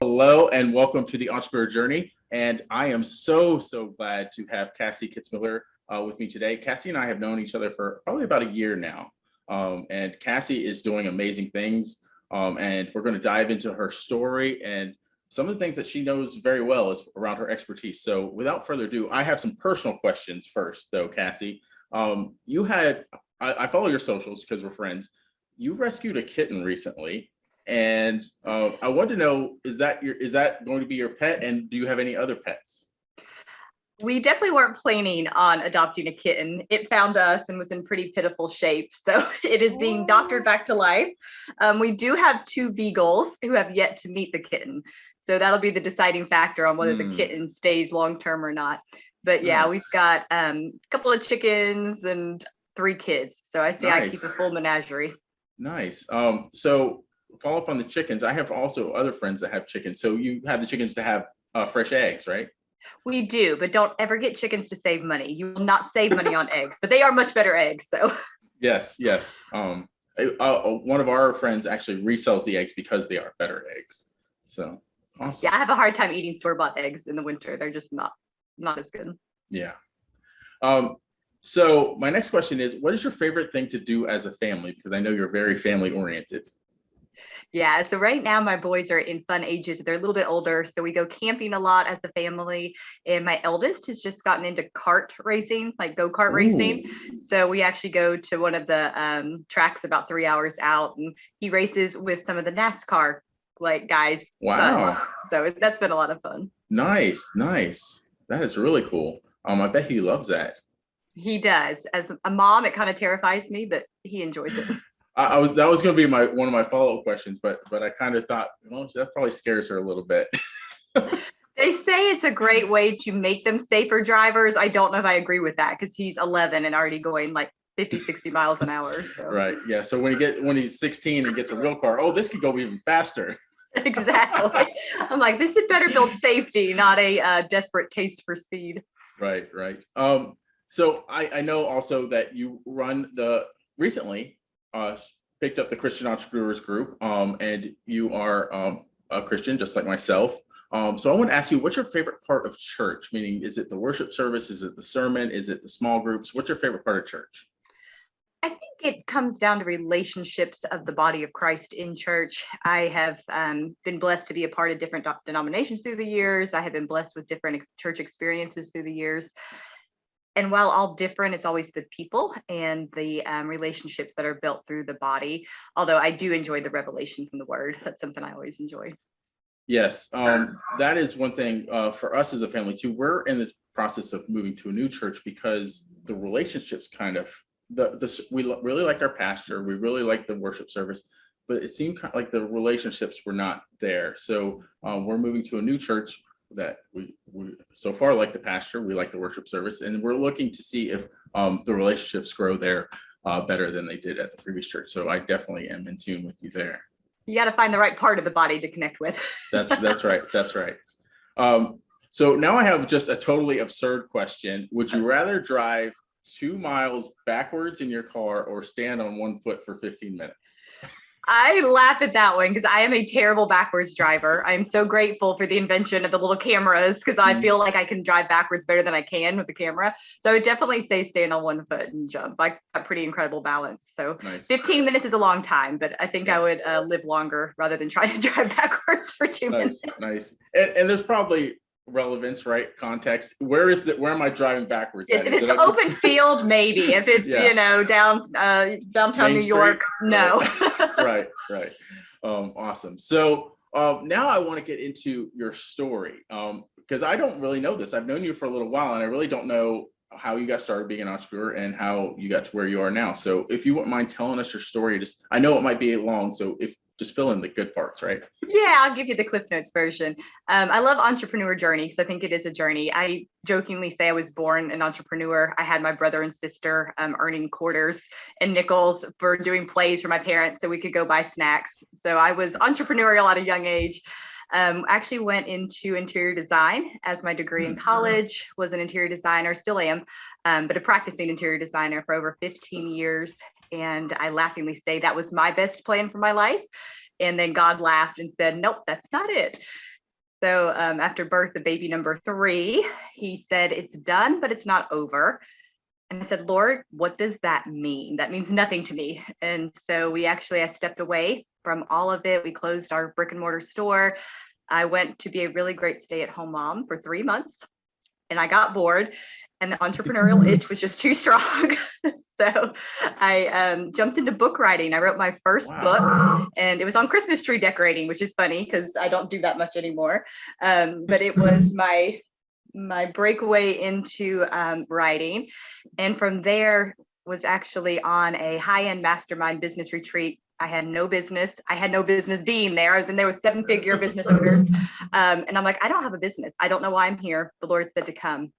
Hello and welcome to the Entrepreneur Journey. And I am so glad to have Cassie Kitzmiller with me today. Cassie and I have known each other for probably about a year now. And Cassie is doing amazing things. And we're going to dive into her story and some of the things that she knows very well is around her expertise. So without further ado, I have some personal questions first, though, Cassie. I follow your socials because we're friends. You rescued a kitten recently. And I want to know, is that going to be your pet? And do you have any other pets? We definitely weren't planning on adopting a kitten. It found us and was in pretty pitiful shape. So it is being doctored back to life. We do have two beagles who have yet to meet the kitten. So that'll be the deciding factor on whether the kitten stays long-term or not. But yeah, nice. We've got a couple of chickens and 3 kids. So I say nice. I keep a full menagerie. Nice. So follow up on the chickens. I have also other friends that have chickens. So you have the chickens to have fresh eggs, right? We do, but don't ever get chickens to save money. You will not save money on eggs, but they are much better eggs. So yes. One of our friends actually resells the eggs because they are better eggs. So awesome. Yeah, I have a hard time eating store-bought eggs in the winter. They're just not as good. Yeah. So my next question is, what is your favorite thing to do as a family? Because I know you're very family oriented. Yeah, so right now my boys are in fun ages. They're a little bit older, so we go camping a lot as a family. And my eldest has just gotten into kart racing, like go-kart racing. So we actually go to one of the tracks about 3 hours out, and he races with some of the NASCAR guys. Wow. Sons. So that's been a lot of fun. Nice. That is really cool. I bet he loves that. He does. As a mom, it kind of terrifies me, but he enjoys it. That was going to be one of my follow-up questions, but I kind of thought, well, that probably scares her a little bit. They say it's a great way to make them safer drivers. I don't know if I agree with that because he's 11 and already going like 50, 60 miles an hour. So. Right. Yeah. So when he's 16 and gets a real car, oh, this could go even faster. Exactly. I'm like, this had better build safety, not a desperate taste for speed. Right. So I know also that you recently picked up the Christian Entrepreneurs Group, and you are a Christian just like myself. So I want to ask you, what's your favorite part of church? Meaning, is it the worship service? Is it the sermon? Is it the small groups? What's your favorite part of church? I think it comes down to relationships of the body of Christ in church. I have been blessed to be a part of different denominations through the years. I have been blessed with different church experiences through the years. And while all different, it's always the people and the relationships that are built through the body. Although I do enjoy the revelation from the word. That's something I always enjoy. Yes, that is one thing for us as a family too. We're in the process of moving to a new church because the relationships kind of, we really liked our pastor. We really liked the worship service, but it seemed kind of like the relationships were not there. So we're moving to a new church that we so far like the pastor, we like the worship service, and we're looking to see if the relationships grow there better than they did at the previous church. So I definitely am in tune with you there. You got to find the right part of the body to connect with. That's right. So now I have just a totally absurd question. Would you rather drive 2 miles backwards in your car or stand on 1 foot for 15 minutes? I laugh at that one because I am a terrible backwards driver. I'm so grateful for the invention of the little cameras because I feel like I can drive backwards better than I can with the camera. So I would definitely say stand on 1 foot and jump. I got pretty incredible balance. So nice. 15 minutes is a long time, but I think I would live longer rather than try to drive backwards for 2 minutes. Nice. And there's probably relevance, right? Context. Where am I driving backwards? Yes, if it's an open field, maybe. If it's downtown New York, no. Right. Awesome. So now I want to get into your story because I don't really know this. I've known you for a little while, and I really don't know how you got started being an entrepreneur and how you got to where you are now. So if you wouldn't mind telling us your story, I know it might be long, so just fill in the good parts, right? Yeah, I'll give you the Cliff Notes version. I love entrepreneur journey because I think it is a journey. I jokingly say I was born an entrepreneur. I had my brother and sister earning quarters and nickels for doing plays for my parents so we could go buy snacks. So I was entrepreneurial at a young age. Actually went into interior design as my degree in college, was an interior designer, still am, but a practicing interior designer for over 15 years. And I laughingly say that was my best plan for my life. And then God laughed and said, nope, that's not it. So after birth of baby number 3, he said, "It's done, but it's not over." And I said, "Lord, what does that mean? That means nothing to me." And so I stepped away from all of it. We closed our brick and mortar store. I went to be a really great stay-at-home mom for 3 months, and I got bored, and the entrepreneurial itch was just too strong. So I jumped into book writing. I wrote my first book, and it was on Christmas tree decorating, which is funny because I don't do that much anymore. But it was my breakaway into writing, and from there was actually on a high-end mastermind business retreat. I had no business being there. I was in there with 7-figure business owners, and I'm like, I don't have a business. I don't know why I'm here. The Lord said to come.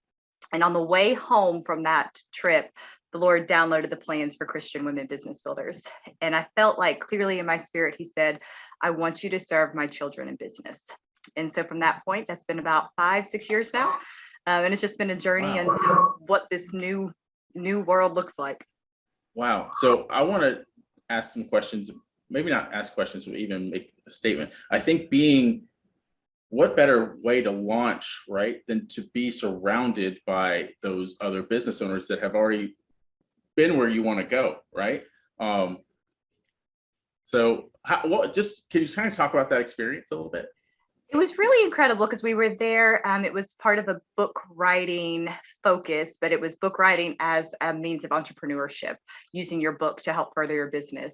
And on the way home from that trip, the Lord downloaded the plans for Christian women business builders. And I felt like clearly in my spirit, he said, "I want you to serve my children in business." And so from that point, that's been about 5-6 years now. And it's just been a journey into what this new world looks like. Wow. So I want to ask some questions, maybe not ask questions, but even make a statement. I think what better way to launch, right, than to be surrounded by those other business owners that have already been where you want to go, right? So can you kind of talk about that experience a little bit? It was really incredible because we were there. It was part of a book writing focus, but it was book writing as a means of entrepreneurship, using your book to help further your business.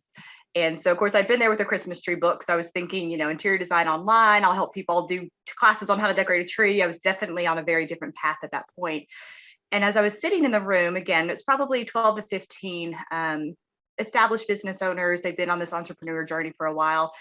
And so, of course, I'd been there with a Christmas tree book. So I was thinking, interior design online, I'll help people do classes on how to decorate a tree. I was definitely on a very different path at that point. And as I was sitting in the room, again, it's probably 12 to 15 established business owners. They've been on this entrepreneur journey for a while.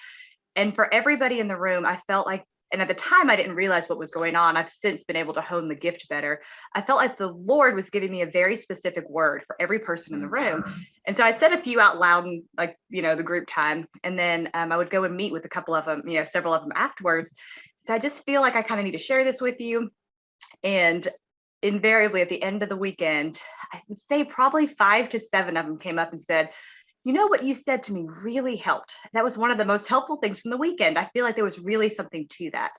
And for everybody in the room, I felt like, and at the time I didn't realize what was going on. I've since been able to hone the gift better. I felt like the Lord was giving me a very specific word for every person in the room. And so I said a few out loud in the group time. And then I would go and meet with a couple of them, several of them afterwards. So I just feel like I kind of need to share this with you. And invariably at the end of the weekend, I would say probably 5 to 7 of them came up and said, "What you said to me really helped. That was one of the most helpful things from the weekend. I feel like there was really something to that."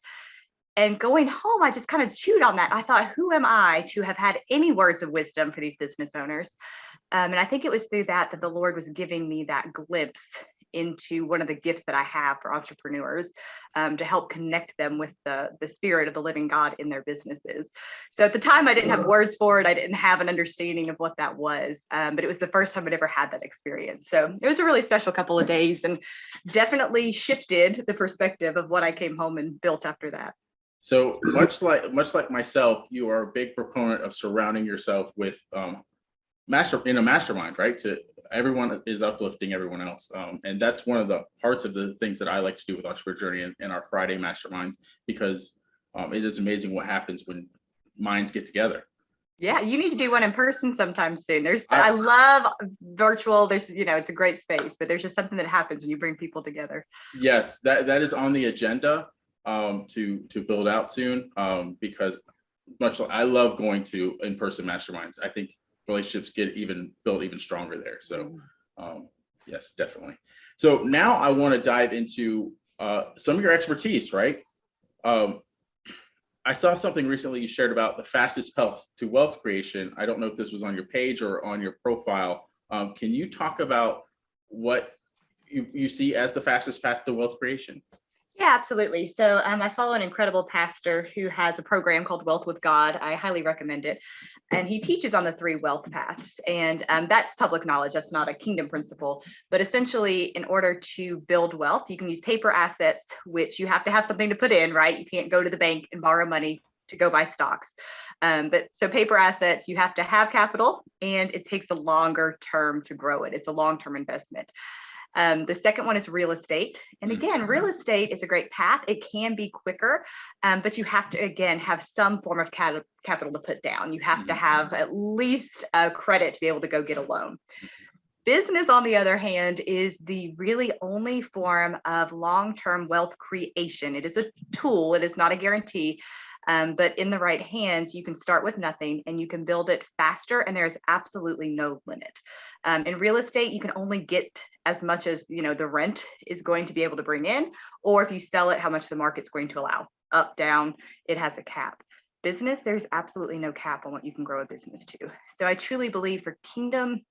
And going home, I just kind of chewed on that. I thought, who am I to have had any words of wisdom for these business owners? And I think it was through that the Lord was giving me that glimpse into one of the gifts that I have for entrepreneurs, to help connect them with the spirit of the living God in their businesses. So at the time, I didn't have words for it. I didn't have an understanding of what that was, but it was the first time I'd ever had that experience. So it was a really special couple of days and definitely shifted the perspective of what I came home and built after that. So much like myself, you are a big proponent of surrounding yourself with in a mastermind, right? Everyone is uplifting everyone else. And that's one of the parts of the things that I like to do with Entrepreneur Journey and our Friday masterminds, because it is amazing what happens when minds get together. Yeah, you need to do one in person sometime soon. I love virtual. It's a great space, but there's just something that happens when you bring people together. Yes, that is on the agenda to build out soon, because I love going to in-person masterminds. I think relationships get built even stronger there. So yes, definitely. So now I want to dive into some of your expertise, right? I saw something recently you shared about the fastest path to wealth creation. I don't know if this was on your page or on your profile. Can you talk about what you see as the fastest path to wealth creation? Yeah, absolutely. So I follow an incredible pastor who has a program called Wealth with God. I highly recommend it. And he teaches on the 3 wealth paths. And that's public knowledge. That's not a kingdom principle. But essentially, in order to build wealth, you can use paper assets, which you have to have something to put in, right? You can't go to the bank and borrow money to go buy stocks. But so paper assets, you have to have capital, and it takes a longer term to grow it. It's a long-term investment. The second one is real estate. And again, real estate is a great path. It can be quicker, but you have to, again, have some form of capital to put down. You have to have at least a credit to be able to go get a loan. Business, on the other hand, is the really only form of long-term wealth creation. It is a tool. It is not a guarantee. But in the right hands, you can start with nothing and you can build it faster, and there's absolutely no limit. In real estate, you can only get as much as the rent is going to be able to bring in, or if you sell it, how much the market's going to allow. up, down, it has a cap. Business, there's absolutely no cap on what you can grow a business to. So I truly believe for kingdom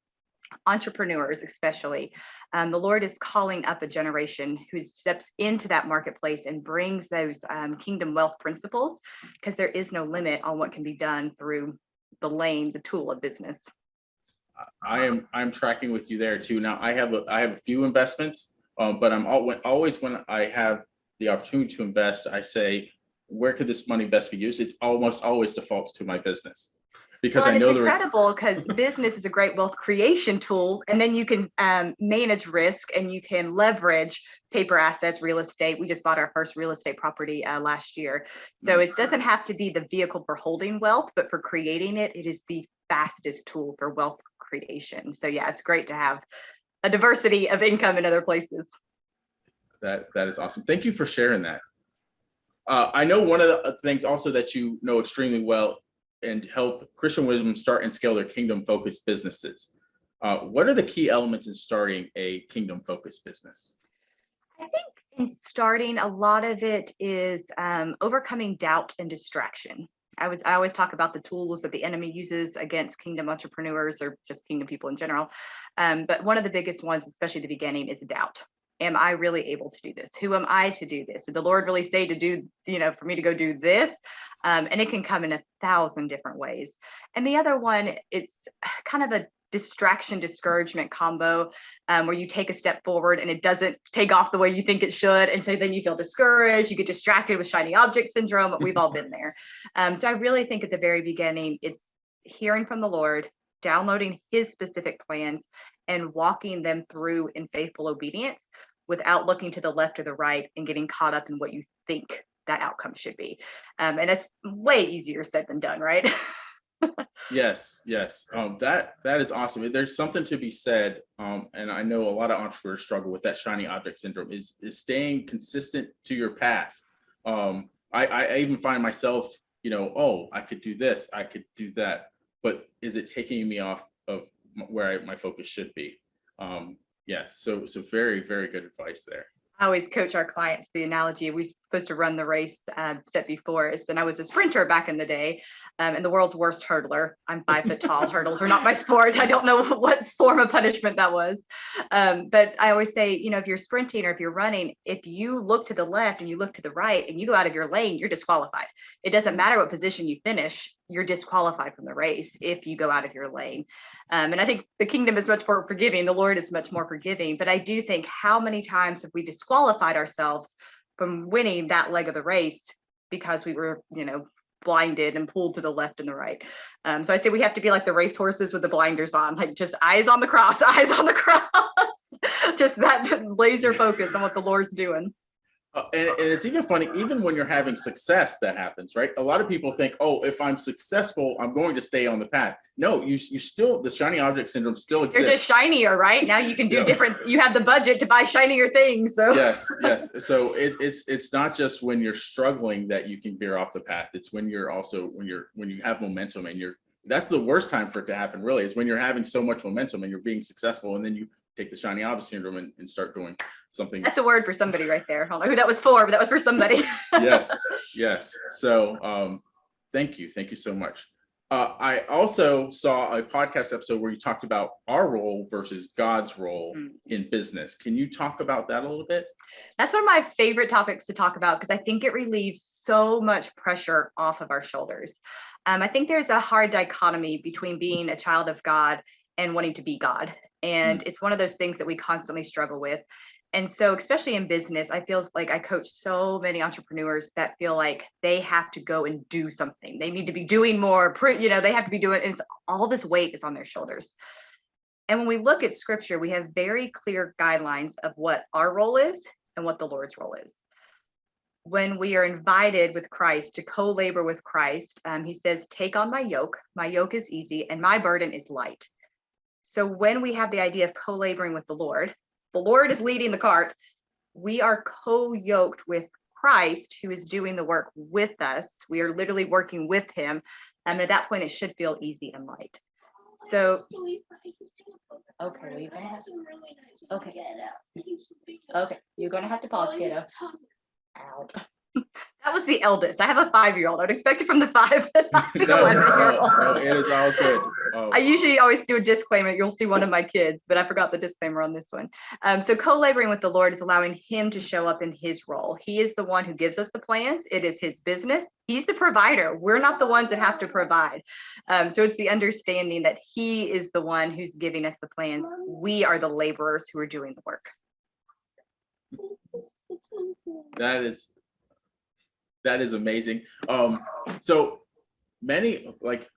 entrepreneurs, especially, the Lord is calling up a generation who steps into that marketplace and brings those kingdom wealth principles, because there is no limit on what can be done through the tool of business. I'm tracking with you there too. Now I have a few investments, but always when I have the opportunity to invest, I say, where could this money best be used? It's almost always defaults to my business, because Well, I and know it's incredible because business is a great wealth creation tool, and then you can manage risk and you can leverage paper assets, real estate. We just bought our first real estate property last year. So Nice. it doesn't have to be the vehicle for holding wealth, but for creating it, it is the fastest tool for wealth creation. So yeah, it's great to have a diversity of income in other places. That is awesome. Thank you for sharing that. I know one of the things also that you know extremely well and help Christian wisdom start and scale their kingdom focused businesses. What are the key elements in starting a kingdom focused business? I think in starting, a lot of it is overcoming doubt and distraction. I always talk about the tools that the enemy uses against kingdom entrepreneurs or just kingdom people in general. But one of the biggest ones, especially at the beginning, is doubt. Am I really able to do this? Who am I to do this? Did the Lord really say to do, for me to go do this? And it can come in 1,000 different ways. And the other one, it's kind of a distraction discouragement combo, where you take a step forward and it doesn't take off the way you think it should, and so then you feel discouraged, you get distracted with shiny object syndrome. We've all been there. So I really think at the very beginning, it's hearing from the Lord, downloading his specific plans, and walking them through in faithful obedience without looking to the left or the right and getting caught up in what you think that outcome should be. And it's way easier said than done, right? Yes. That is awesome. There's something to be said, and I know a lot of entrepreneurs struggle with that shiny object syndrome. Is staying consistent to your path. I even find myself, oh, I could do this, I could do that, but is it taking me off of where my focus should be? So very, very good advice there. I always coach our clients the analogy, we're supposed to run the race set before us. And I was a sprinter back in the day, and the world's worst hurdler. I'm 5 foot tall. Hurdles are not my sport. I don't know what form of punishment that was. But I always say, if you're sprinting or if you're running, if you look to the left and you look to the right and you go out of your lane, you're disqualified. It doesn't matter what position you finish, you're disqualified from the race if you go out of your lane. And I think the kingdom is much more forgiving. The Lord is much more forgiving. But I do think, how many times have we disqualified ourselves from winning that leg of the race because we were, blinded and pulled to the left and the right? So I say we have to be like the race horses with the blinders on, like just eyes on the cross, eyes on the cross, just that laser focus on what the Lord's doing. And it's even funny, even when you're having success, that happens, right? A lot of people think, oh, if I'm successful, I'm going to stay on the path. No, you still, the shiny object syndrome still exists. You're just shinier, right? Now you can do different, you have the budget to buy shinier things. So yes. So it's not just when you're struggling that you can veer off the path. It's when you're also, when you have momentum, and that's the worst time for it to happen, really, is when you're having so much momentum and you're being successful, and then you take the shiny object syndrome and start doing something. That's a word for somebody right there. I don't know who that was for, but that was for somebody. Yes. So thank you so much. I also saw a podcast episode where you talked about our role versus God's role in business. Can you talk about that a little bit? That's one of my favorite topics to talk about, because I think it relieves so much pressure off of our shoulders. I think there's a hard dichotomy between being a child of God and wanting to be God. And it's one of those things that we constantly struggle with. And so, especially in business, I feel like I coach so many entrepreneurs that feel like they have to go and do something. They need to be doing more, they have to be doing, and all this weight is on their shoulders. And when we look at scripture, we have very clear guidelines of what our role is and what the Lord's role is. When we are invited with Christ to co-labor with Christ, he says, take on my yoke is easy, and my burden is light. So when we have the idea of co-laboring with the Lord is leading the cart. We are co-yoked with Christ, who is doing the work with us. We are literally working with him. And at that point, it should feel easy and light. So, okay, well, you're gonna have okay, you're gonna have to pause, kiddo. Out. That was the eldest. I have a 5-year-old. I'd expect it from the 5, but not the No, 11-year-old. no, it is all good. Oh. I usually always do a disclaimer. You'll see one of my kids, but I forgot the disclaimer on this one. So co-laboring with the Lord is allowing him to show up in his role. He is the one who gives us the plans. It is his business. He's the provider. We're not the ones that have to provide. So it's the understanding that he is the one who's giving us the plans. We are the laborers who are doing the work. That is amazing. So many, like,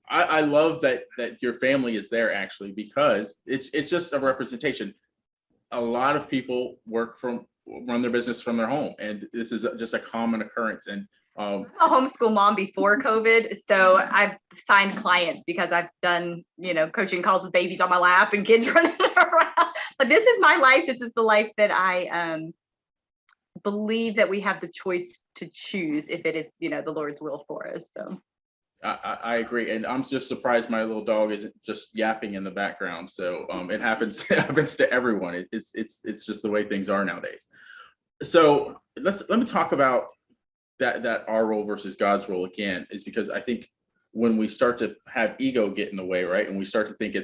I love that your family is there, actually, because it's just a representation. A lot of people run their business from their home, and this is just a common occurrence. And I'm a homeschool mom before COVID, so I've signed clients because I've done, coaching calls with babies on my lap and kids running around. But this is my life. This is the life that I believe that we have the choice to choose if it is, the Lord's will for us. So I agree, and I'm just surprised my little dog isn't just yapping in the background. So it happens to everyone. It's just the way things are nowadays. So let me talk about that our role versus God's role again, is because I think when we start to have ego get in the way, right, and we start to think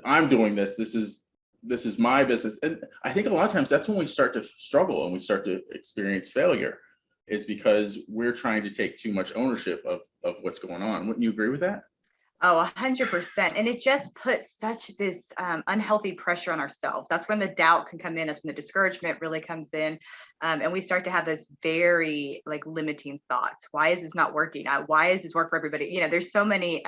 I'm doing this is my business, and I think a lot of times that's when we start to struggle and we start to experience failure, is because we're trying to take too much ownership of what's going on. Wouldn't you agree with that? Oh, 100%. And it just puts such this unhealthy pressure on ourselves. That's when the doubt can come in. That's when the discouragement really comes in. And we start to have those very limiting thoughts. Why is this not working? Why is this work for everybody? There's so many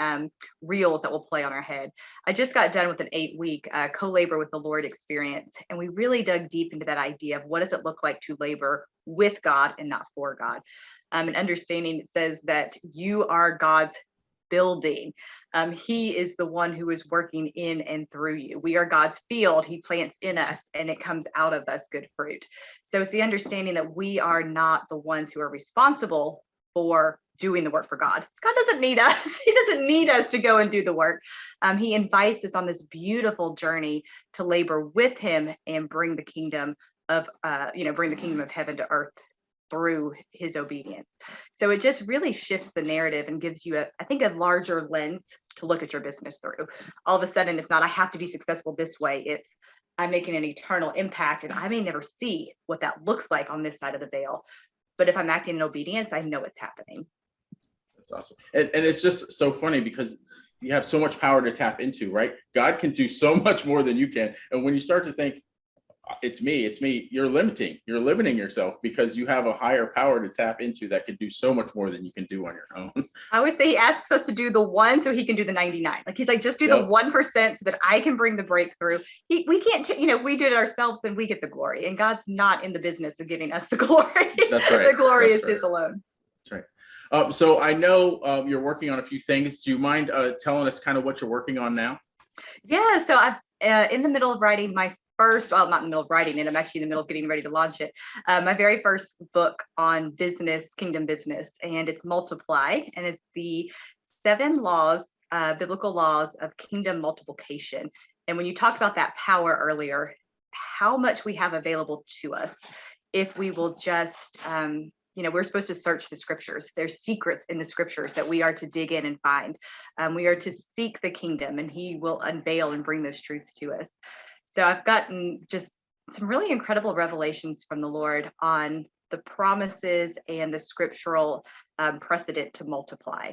reels that will play on our head. I just got done with an 8-week co-labor with the Lord experience. And we really dug deep into that idea of what does it look like to labor with God and not for God. And understanding it says that you are God's building. He is the one who is working in and through you. We are God's field. He plants in us and it comes out of us good fruit. So it's the understanding that we are not the ones who are responsible for doing the work for God. God doesn't need us. He doesn't need us to go and do the work. He invites us on this beautiful journey to labor with him and bring the kingdom of heaven to earth through his obedience. So it just really shifts the narrative and gives you I think a larger lens to look at your business through. All of a sudden, it's not, I have to be successful this way. It's, I'm making an eternal impact and I may never see what that looks like on this side of the veil. But if I'm acting in obedience, I know it's happening. That's awesome. And it's just so funny because you have so much power to tap into, right? God can do so much more than you can. And when you start to think, it's me, you're limiting yourself, because you have a higher power to tap into that can do so much more than you can do on your own. I always say he asks us to do the 1 so he can do the 99. He's like, just do the 1% so that I can bring the breakthrough. We can't, we did it ourselves and we get the glory, and God's not in the business of giving us the glory. That's right. The glory is his alone. That's right. So I know you're working on a few things. Do you mind telling us kind of what you're working on now? Yeah, so I'm in the middle of writing my first, well, not in the middle of writing it, I'm actually in the middle of getting ready to launch it. My very first book on business, kingdom business, and it's Multiply, and it's the 7 laws, biblical laws of kingdom multiplication. And when you talked about that power earlier, how much we have available to us if we will just, we're supposed to search the scriptures. There's secrets in the scriptures that we are to dig in and find. We are to seek the kingdom, and he will unveil and bring those truths to us. So I've gotten just some really incredible revelations from the Lord on the promises and the scriptural precedent to multiply.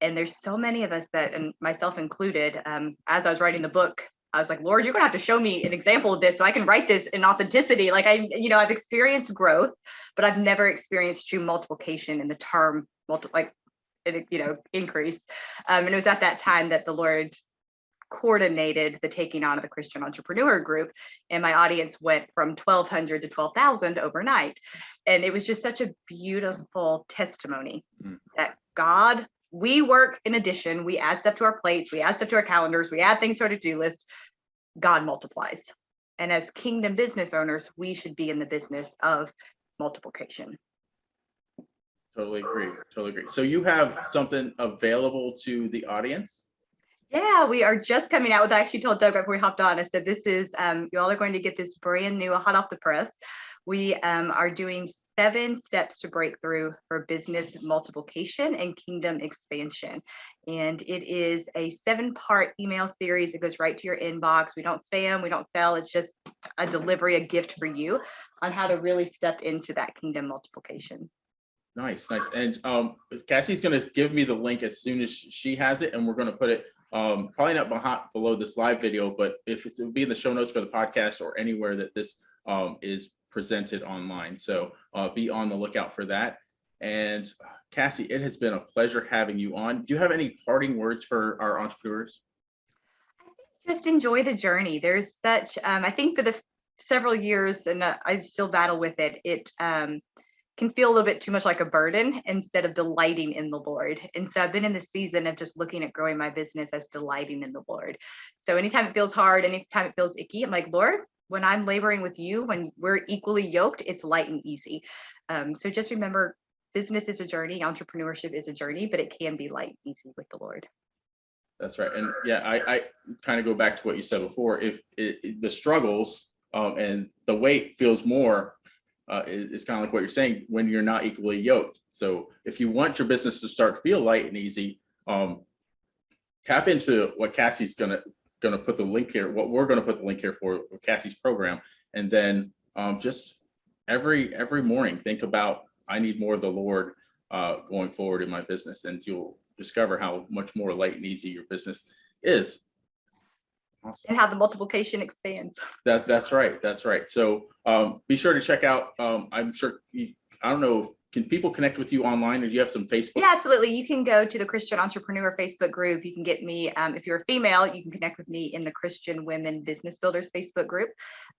And there's so many of us that, and myself included, as I was writing the book, I was like, Lord, you're going to have to show me an example of this so I can write this in authenticity. I've experienced growth, but I've never experienced true multiplication in the term increase. And it was at that time that the Lord coordinated the taking on of the Christian entrepreneur group, and my audience went from 1,200 to 12,000 overnight. And it was just such a beautiful testimony that God, we work in addition, we add stuff to our plates, we add stuff to our calendars, we add things to our to-do list. God multiplies. And as kingdom business owners, we should be in the business of multiplication. Totally agree. So you have something available to the audience? Yeah, we are just coming out with, I actually told Doug right before we hopped on, I said, this is, you all are going to get this brand new, hot off the press. We are doing 7 Steps to Breakthrough for Business Multiplication and Kingdom Expansion. And it is a 7-part email series. It goes right to your inbox. We don't spam, we don't sell. It's just a delivery, a gift for you on how to really step into that kingdom multiplication. Nice. And Cassie's going to give me the link as soon as she has it, and we're going to put it probably not below this live video, but if it will be in the show notes for the podcast or anywhere that this is presented online. So be on the lookout for that. And Cassie, it has been a pleasure having you on. Do you have any parting words for our entrepreneurs? Just enjoy the journey. There's such, I think for the several years, and I still battle with it, it can feel a little bit too much like a burden instead of delighting in the Lord. And so I've been in the season of just looking at growing my business as delighting in the Lord. So anytime it feels hard, anytime it feels icky, I'm like, Lord, when I'm laboring with you, when we're equally yoked, it's light and easy. So just remember, business is a journey, entrepreneurship is a journey, but it can be light and easy with the Lord. That's right. And yeah, I kind of go back to what you said before. If the struggles and the weight feels more, it's kind of like what you're saying, when you're not equally yoked. So if you want your business to start to feel light and easy, tap into what Cassie's gonna put the link here, what we're gonna put the link here for Cassie's program. And then just every morning, think about, I need more of the Lord going forward in my business, and you'll discover how much more light and easy your business is. Awesome. And how the multiplication expands. That's right. So be sure to check out, I'm sure, I don't know, can people connect with you online, or do you have some Facebook? Yeah, absolutely. You can go to the Christian Entrepreneur Facebook group. You can get me, if you're a female, you can connect with me in the Christian Women Business Builders Facebook group.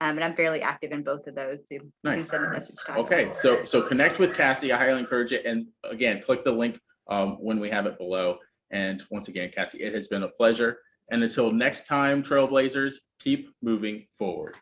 And I'm fairly active in both of those. So Nice. send a message to Okay, so connect with Cassie. I highly encourage it. And again, click the link when we have it below. And once again, Cassie, it has been a pleasure. And until next time, Trailblazers, keep moving forward.